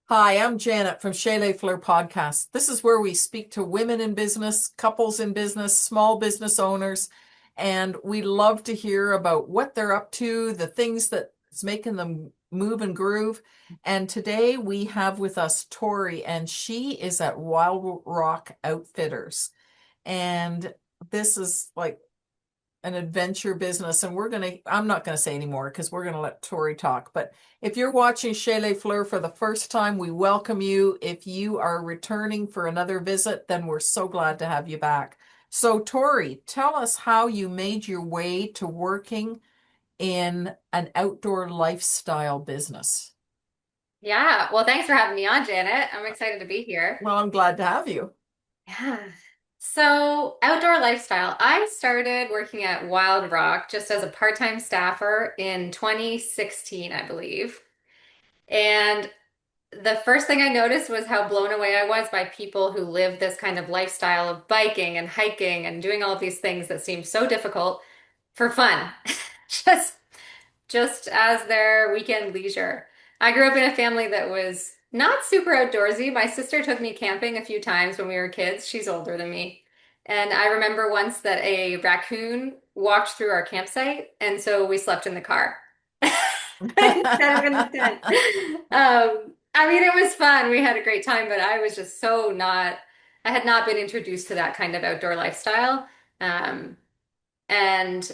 Hi, I'm Janet from Chez Les Fleur podcast. This is where we speak to women in business, couples in business, small business owners, and we love to hear about what they're up to, the things that's making them move and groove. And today we have with us Tori, and she is at Wild Rock Outfitters. And this is like an adventure business, and I'm not gonna say anymore because we're gonna let Tori talk. But if you're watching Chez Les Fleur for the first time, we welcome you. If you are returning for another visit, then we're so glad to have you back. So Tori, tell us how you made your way to working in an outdoor lifestyle business. Yeah, well, thanks for having me on, Janet. I'm excited to be here. Well, I'm glad to have you. Yeah. So, outdoor lifestyle. I started working at Wild Rock just as a part-time staffer in 2016, I believe. And the first thing I noticed was how blown away I was by people who live this kind of lifestyle of biking and hiking and doing all of these things that seem so difficult for fun. Just just as their weekend leisure. I grew up in a family that was not super outdoorsy. My sister took me camping a few times when we were kids. She's older than me. And I remember once that a raccoon walked through our campsite, and so we slept in the car instead of in the tent. I mean, it was fun. We had a great time, but I was just I had not been introduced to that kind of outdoor lifestyle. Um, and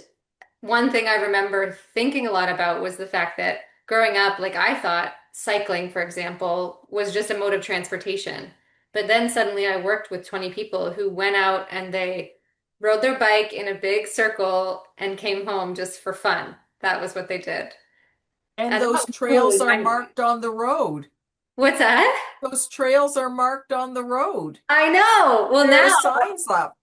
one thing I remember thinking a lot about was the fact that growing up, like I thought cycling, for example, was just a mode of transportation. But then suddenly I worked with 20 people who went out and they rode their bike in a big circle and came home just for fun. That was what they did. And And that those was totally trails are mind-blowing. marked on the road. What's that? Those trails are marked on the road. I know. Well, There are now signs up.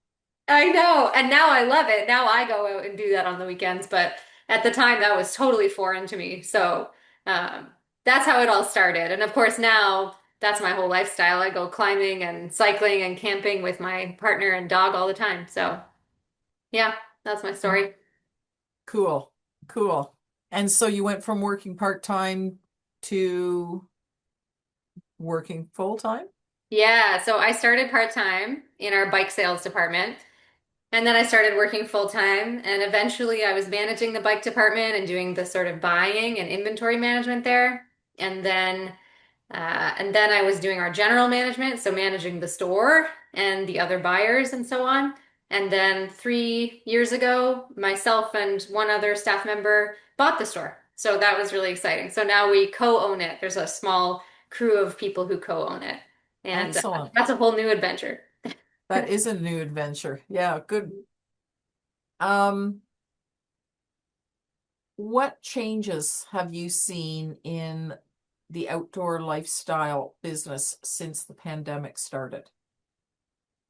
I know. And now I love it. Now I go out and do that on the weekends. But at the time, that was totally foreign to me. So um, that's how it all started. And of course, now that's my whole lifestyle. I go climbing and cycling and camping with my partner and dog all the time. So yeah, that's my story. Cool, cool. And so you went from working part-time to working full-time? Yeah. So I started part-time in our bike sales department. And then I started working full time, and eventually I was managing the bike department and doing the sort of buying and inventory management there. And then, and then I was doing our general management, so managing the store and the other buyers and so on. And then 3 years ago, myself and one other staff member bought the store. So that was really exciting. So now we co-own it. There's a small crew of people who co-own it. And Excellent. that's a whole new adventure. That is a new adventure. Yeah, good. Um, what changes have you seen in the outdoor lifestyle business since the pandemic started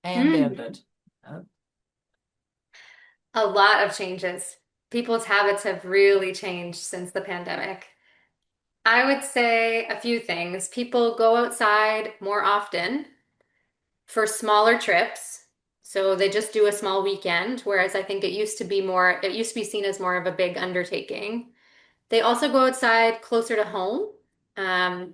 and Hmm. ended? Uh, A lot of changes. People's habits have really changed since the pandemic. I would say a few things. People go outside more often for smaller trips. So they just do a small weekend, whereas I think it used to be seen as more of a big undertaking. They also go outside closer to home.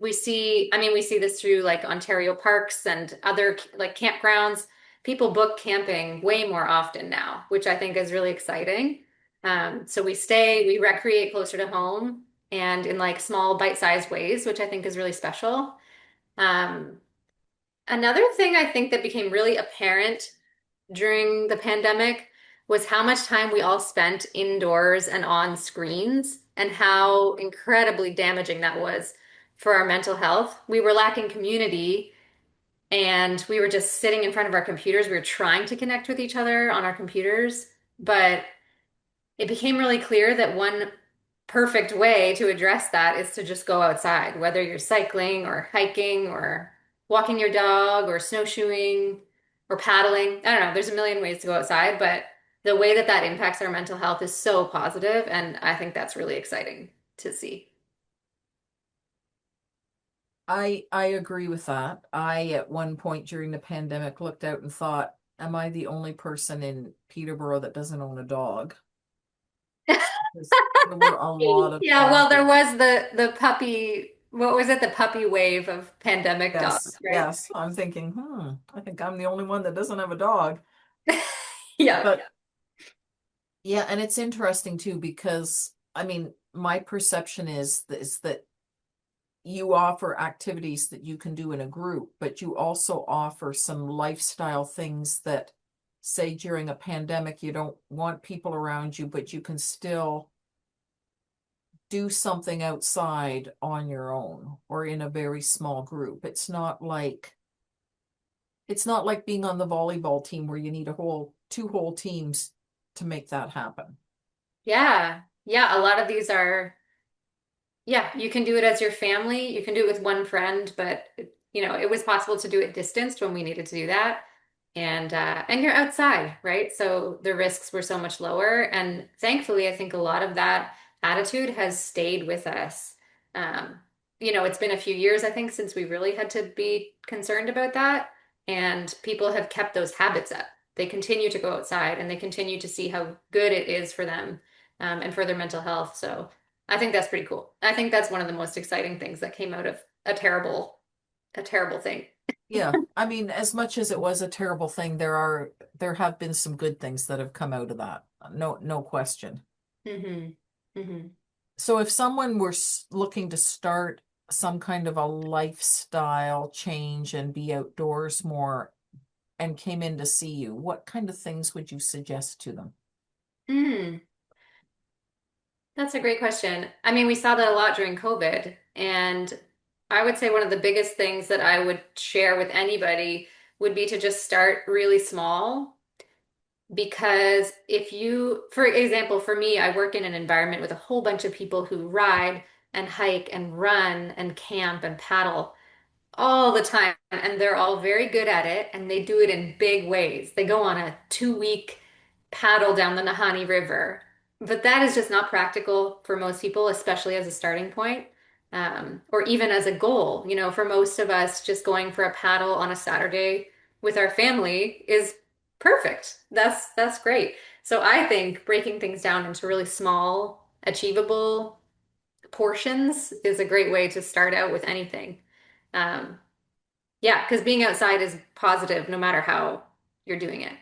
We see this through like Ontario parks and other like campgrounds. People book camping way more often now, which I think is really exciting. So we recreate closer to home and in like small bite-sized ways, which I think is really special. Um, Another thing I think that became really apparent during the pandemic was how much time we all spent indoors and on screens and how incredibly damaging that was for our mental health. We were lacking community and we were just sitting in front of our computers. We were trying to connect with each other on our computers, but it became really clear that one perfect way to address that is to just go outside, whether you're cycling or hiking or walking your dog or snowshoeing or paddling. I don't know, there's a million ways to go outside, but the way that that impacts our mental health is so positive, and I think that's really exciting to see. I agree with that. I at one point during the pandemic looked out and thought, am I the only person in Peterborough that doesn't own a dog? Because there were a lot of Yeah, well, there doggy. was the puppy what was it? The puppy wave of pandemic dogs, Yes, right? yes. I'm thinking, I think I'm the only one that doesn't have a dog. Yeah. But yeah, and it's interesting too because I mean, my perception is that you offer activities that you can do in a group, but you also offer some lifestyle things that, say, during a pandemic, you don't want people around you, but you can still do something outside on your own or in a very small group. It's not like being on the volleyball team where you need two whole teams to make that happen. Yeah. Yeah. A lot of these are, yeah, you can do it as your family. You can do it with one friend, but it was possible to do it distanced when we needed to do that. And you're outside, right? So the risks were so much lower. And thankfully, I think a lot of that attitude has stayed with us. Um, it's been a few years, I think, since we really had to be concerned about that. And people have kept those habits up. They continue to go outside and they continue to see how good it is for them, and for their mental health. So I think that's pretty cool. I think that's one of the most exciting things that came out of a terrible thing. Yeah, I mean, as much as it was a terrible thing, there have been some good things that have come out of that. No question. Hmm. Hmm. So if someone were looking to start some kind of a lifestyle change and be outdoors more and came in to see you, what kind of things would you suggest to them? Mm, that's a great question. I mean, we saw that a lot during COVID, and I would say one of the biggest things that I would share with anybody would be to just start really small. Because if you, for example, for me, I work in an environment with a whole bunch of people who ride and hike and run and camp and paddle all the time, and they're all very good at it, and they do it in big ways. They go on a 2 week paddle down the Nahani River, but that is just not practical for most people, especially as a starting point, or even as a goal. For most of us, just going for a paddle on a Saturday with our family is perfect. That's great. So I think breaking things down into really small, achievable portions is a great way to start out with anything. Um, yeah, because being outside is positive no matter how you're doing it.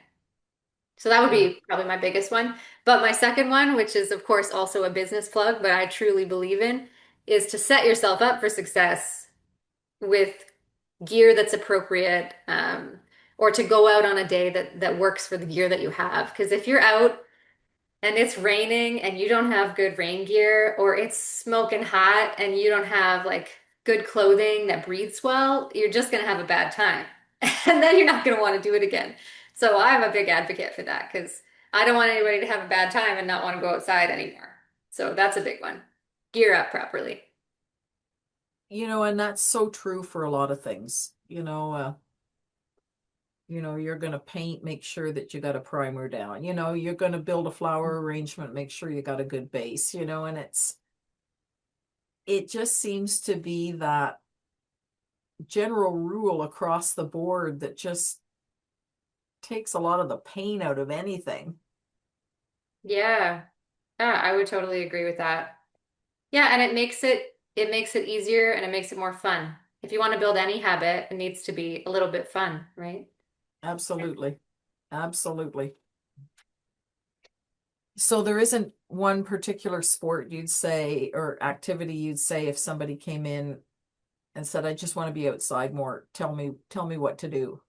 So that would Yeah. be probably my biggest one. But my second one, which is of course also a business plug, but I truly believe in, is to set yourself up for success with gear that's appropriate, or to go out on a day that works for the gear that you have. Because if you're out and it's raining and you don't have good rain gear, or it's smoking hot and you don't have like good clothing that breathes well, you're just going to have a bad time. And then you're not going to want to do it again. So I'm a big advocate for that because I don't want anybody to have a bad time and not want to go outside anymore. So that's a big one. Gear up properly. And that's so true for a lot of things. You're going to paint, make sure that you got a primer down. You're going to build a flower arrangement, make sure you got a good base, and it just seems to be that general rule across the board that just takes a lot of the pain out of anything. Yeah. Yeah, I would totally agree with that. Yeah, and it makes it easier and it makes it more fun. If you want to build any habit, it needs to be a little bit fun, right? Absolutely. Absolutely. So there isn't one particular sport you'd say or activity you'd say if somebody came in and said, I just want to be outside more, tell me what to do.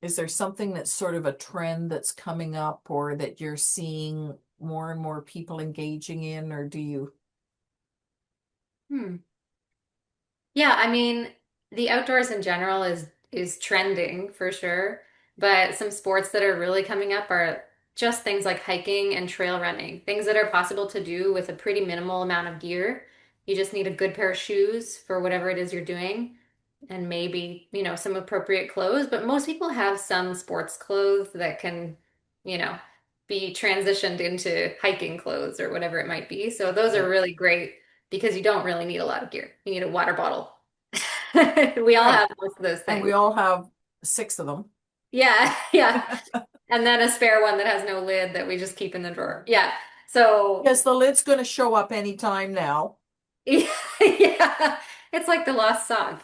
Is there something that's sort of a trend that's coming up or that you're seeing more and more people engaging in, or do you? Hmm. Yeah, I mean, the outdoors in general is trending for sure, but some sports that are really coming up are just things like hiking and trail running, things that are possible to do with a pretty minimal amount of gear. You just need a good pair of shoes for whatever it is you're doing, and maybe, some appropriate clothes, but most people have some sports clothes that can, you know, be transitioned into hiking clothes or whatever it might be. So those are Right. really great because you don't really need a lot of gear. You need a water bottle. We all Right. have most of those And things. we all have six of them. Yeah, yeah. And then a spare one that has no lid that we just keep in the drawer. Yeah. So, Yes, the lid's going to show up anytime now. yeah. It's like the lost song.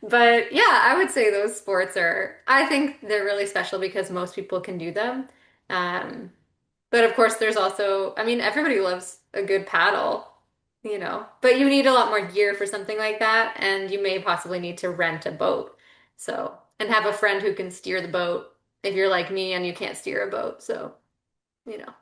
But yeah, I would say those sports are, I think they're really special because most people can do them. Um, but of course, there's also, I mean, everybody loves a good paddle, but you need a lot more gear for something like that, and you may possibly need to rent a boat. So, and have a friend who can steer the boat if you're like me and you can't steer a boat. So, you know.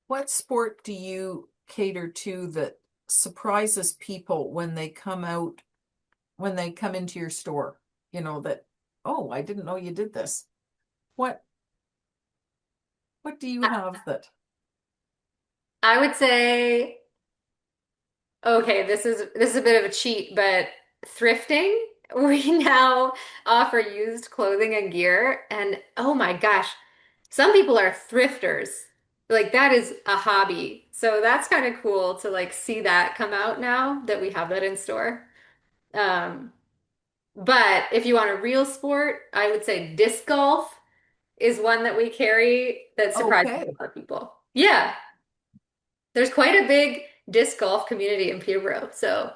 What sport do you cater to that surprises people when they come out, when they come into your store? That, oh, I didn't know you did this. What what do you I have that? I would say, okay, this is a bit of a cheat, but thrifting, we now offer used clothing and gear, and oh my gosh, some people are thrifters. Like that is a hobby. So that's kind of cool to like see that come out now that we have that in store. Um, but if you want a real sport, I would say disc golf is one that we carry that surprises a Okay. lot of people. Yeah, there's quite a big disc golf community in Peterborough. So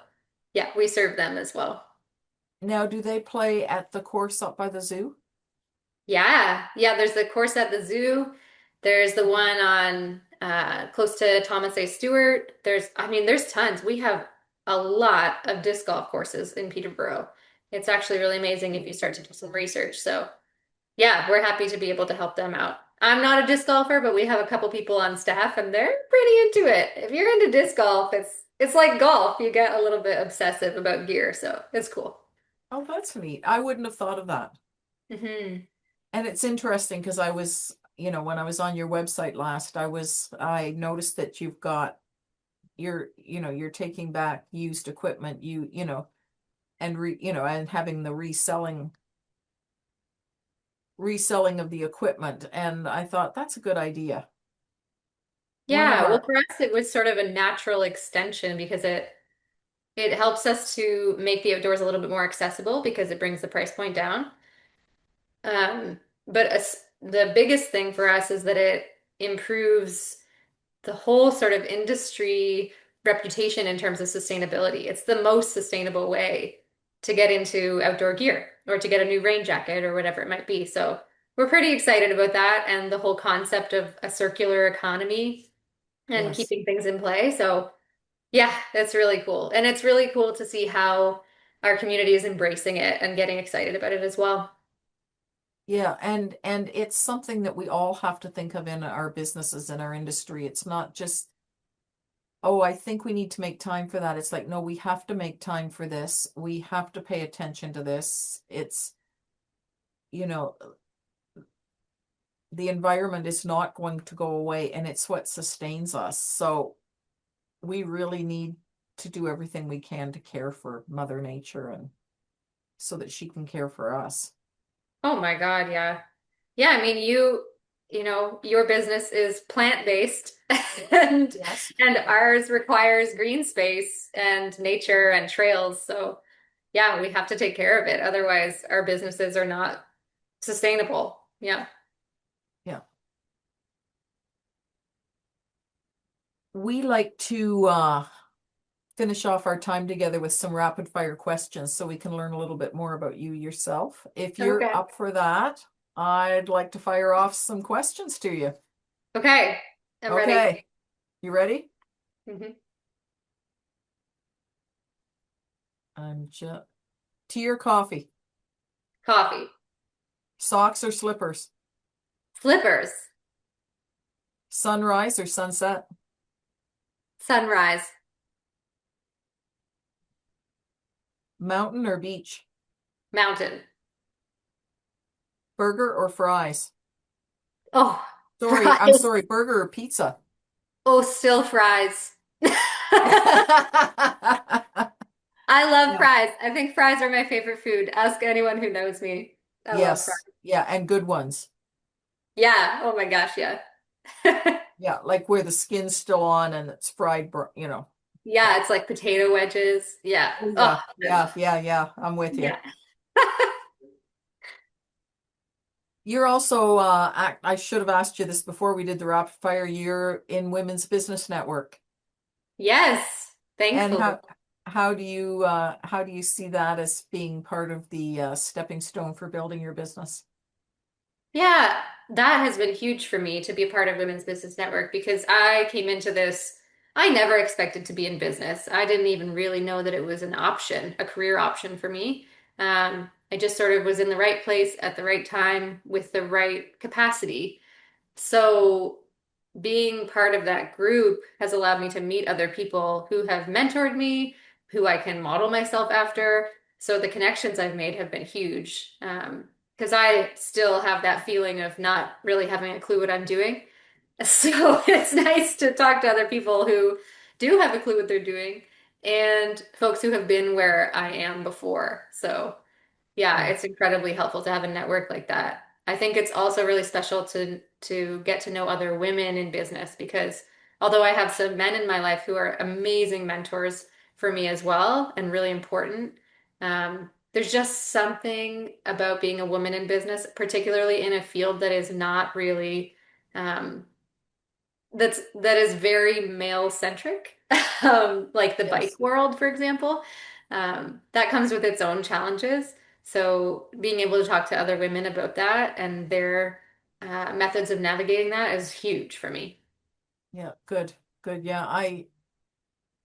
yeah, we serve them as well. Now, do they play at the course up by the zoo? Yeah, yeah, there's the course at the zoo. There's the one on close to Thomas A. Stewart. I mean, there's tons. We have a lot of disc golf courses in Peterborough. It's actually really amazing if you start to do some research. So yeah, we're happy to be able to help them out. I'm not a disc golfer, but we have a couple people on staff and they're pretty into it. If you're into disc golf, it's like golf. You get a little bit obsessive about gear, so it's cool. Oh, that's neat. I wouldn't have thought of that. Hmm. And it's interesting because when I was on your website last, I noticed that you're taking back used equipment, and having the reselling of the equipment. And I thought that's a good idea. One of Yeah, well, our, for us, it was sort of a natural extension because it helps us to make the outdoors a little bit more accessible because it brings the price point down. But the biggest thing for us is that it improves the whole sort of industry reputation in terms of sustainability. It's the most sustainable way to get into outdoor gear or to get a new rain jacket or whatever it might be. So we're pretty excited about that and the whole concept of a circular economy and yes. keeping things in play. So yeah, that's really cool. And it's really cool to see how our community is embracing it and getting excited about it as well. Yeah, and it's something that we all have to think of in our businesses and our industry. It's not just, oh, I think we need to make time for that. It's like, no, we have to make time for this. We have to pay attention to this. You know, the environment is not going to go away and it's what sustains us. So we really need to do everything we can to care for Mother Nature and so that she can care for us. Oh my God, yeah. Yeah, I mean your business is plant-based and Yes. and ours requires green space and nature and trails. So yeah, we have to take care of it. Otherwise, our businesses are not sustainable. Yeah. Yeah. We like to finish off our time together with some rapid fire questions so we can learn a little bit more about you yourself. If you're Okay. up for that, I'd like to fire off some questions to you. Okay. I'm ready. Okay, you ready? Hmm. I'm just tea or coffee, Coffee. socks or slippers, Slippers. sunrise or sunset, Sunrise. mountain or beach, Mountain. burger or fries. Oh, Sorry, I'm fries. sorry, burger or pizza. Oh, still fries. I love Yeah. fries. I think fries are my favorite food. Ask anyone who knows me. I love fries. Yes. Yeah, and good ones. Yeah. Oh my gosh, yeah. Yeah, like where the skin's still on and it's fried, yeah. Yeah, it's like potato wedges. Yeah. Oh Oh, yeah, I love. yeah, yeah, yeah. I'm with you. Yeah. You're also, I should have asked you this before we did the rapid fire. You're in Women's Business Network. Yes, And thankfully. how do you see that as being part of the stepping stone for building your business? Yeah, that has been huge for me to be a part of Women's Business Network because I came into this, I never expected to be in business. I didn't even really know that it was an option, a career option for me. I just sort of was in the right place at the right time with the right capacity. So being part of that group has allowed me to meet other people who have mentored me, who I can model myself after. So the connections I've made have been huge. Because I still have that feeling of not really having a clue what I'm doing. So it's nice to talk to other people who do have a clue what they're doing and folks who have been where I am before. So yeah, Yeah. it's incredibly helpful to have a network like that. I think it's also really special to get to know other women in business because although I have some men in my life who are amazing mentors for me as well and really important, there's just something about being a woman in business, particularly in a field that is not really um, that is very male centric, like the bike Yes. world, for example. That comes with its own challenges. So being able to talk to other women about that and their methods of navigating that is huge for me. Yeah. Good. Good. Yeah. I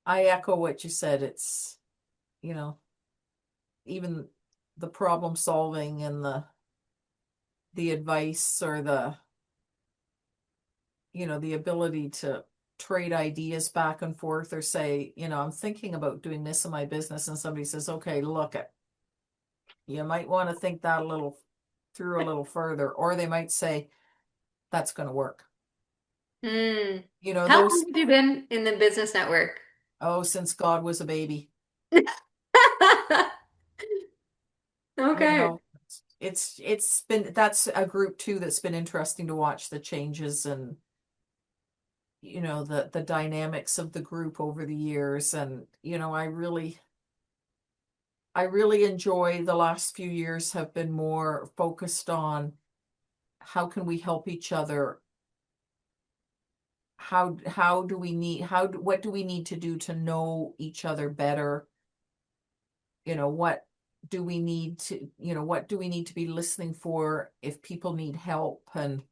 echo what you said. It's, you know, even the problem solving and the advice or the ability to trade ideas back and forth or say, I'm thinking about doing this in my business, and somebody says, okay, look it, you might want to think that a little further, or they might say that's going to work. Hmm. How long Those, have you been in the business network? oh, since God was a baby, you Okay. know, it's been that's a group too that's been interesting to watch the changes and the dynamics of the group over the years. And I really enjoy the last few years have been more focused on how can we help each other. How do we need how what do we need to do to know each other better? What do we need to what do we need to be listening for if people need help? And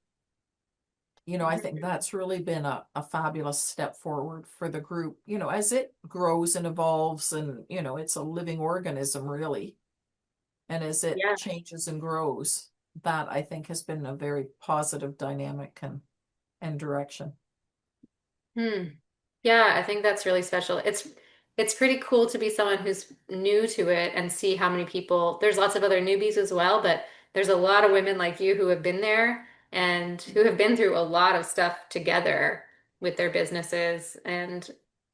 I think that's really been a fabulous step forward for the group, as it grows and evolves, and it's a living organism really. And as it Yeah. changes and grows, that I think has been a very positive dynamic and direction. Hmm. Yeah, I think that's really special. It's pretty cool to be someone who's new to it and see how many people, there's lots of other newbies as well, but there's a lot of women like you who have been there and who have been through a lot of stuff together with their businesses. And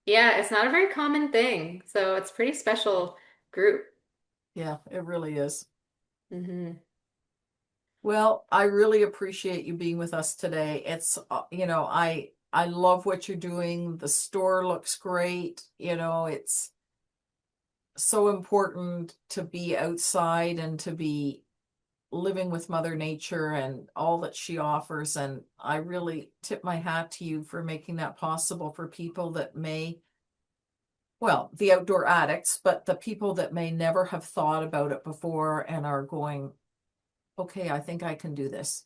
yeah, it's not a very common thing. So it's a pretty special group. Yeah, it really is. Hmm. Well, I really appreciate you being with us today. I love what you're doing. The store looks great. It's so important to be outside and to be living with Mother Nature and all that she offers. And I really tip my hat to you for making that possible for people that well, the outdoor addicts, but the people that may never have thought about it before and are going, okay, I think I can do this.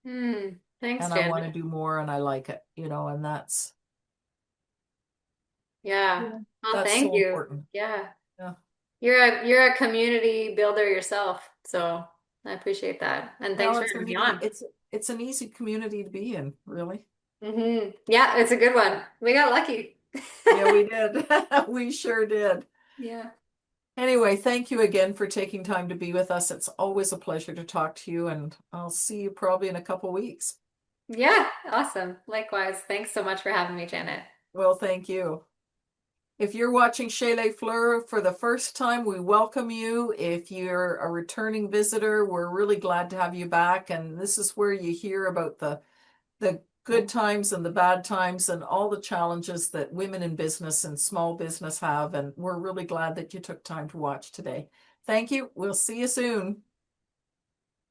Hmm. Thanks, And I want Janet. to do more and I like it, and Yeah. yeah, Well, that's thank so you. important. Yeah. Yeah. You're a community builder yourself, so I appreciate that. And thanks Well, for having me on. it's an easy community to be in, really. Yeah, it's a good one. We got lucky. Yeah, we did. We sure did. Yeah. Anyway, thank you again for taking time to be with us. It's always a pleasure to talk to you, and I'll see you probably in a couple weeks. Yeah, awesome. Likewise. Thanks so much for having me, Janet. Well, thank you. If you're watching Chez Les Fleur for the first time, we welcome you. If you're a returning visitor, we're really glad to have you back. And this is where you hear about the good times and the bad times and all the challenges that women in business and small business have. And we're really glad that you took time to watch today. Thank you. We'll see you soon.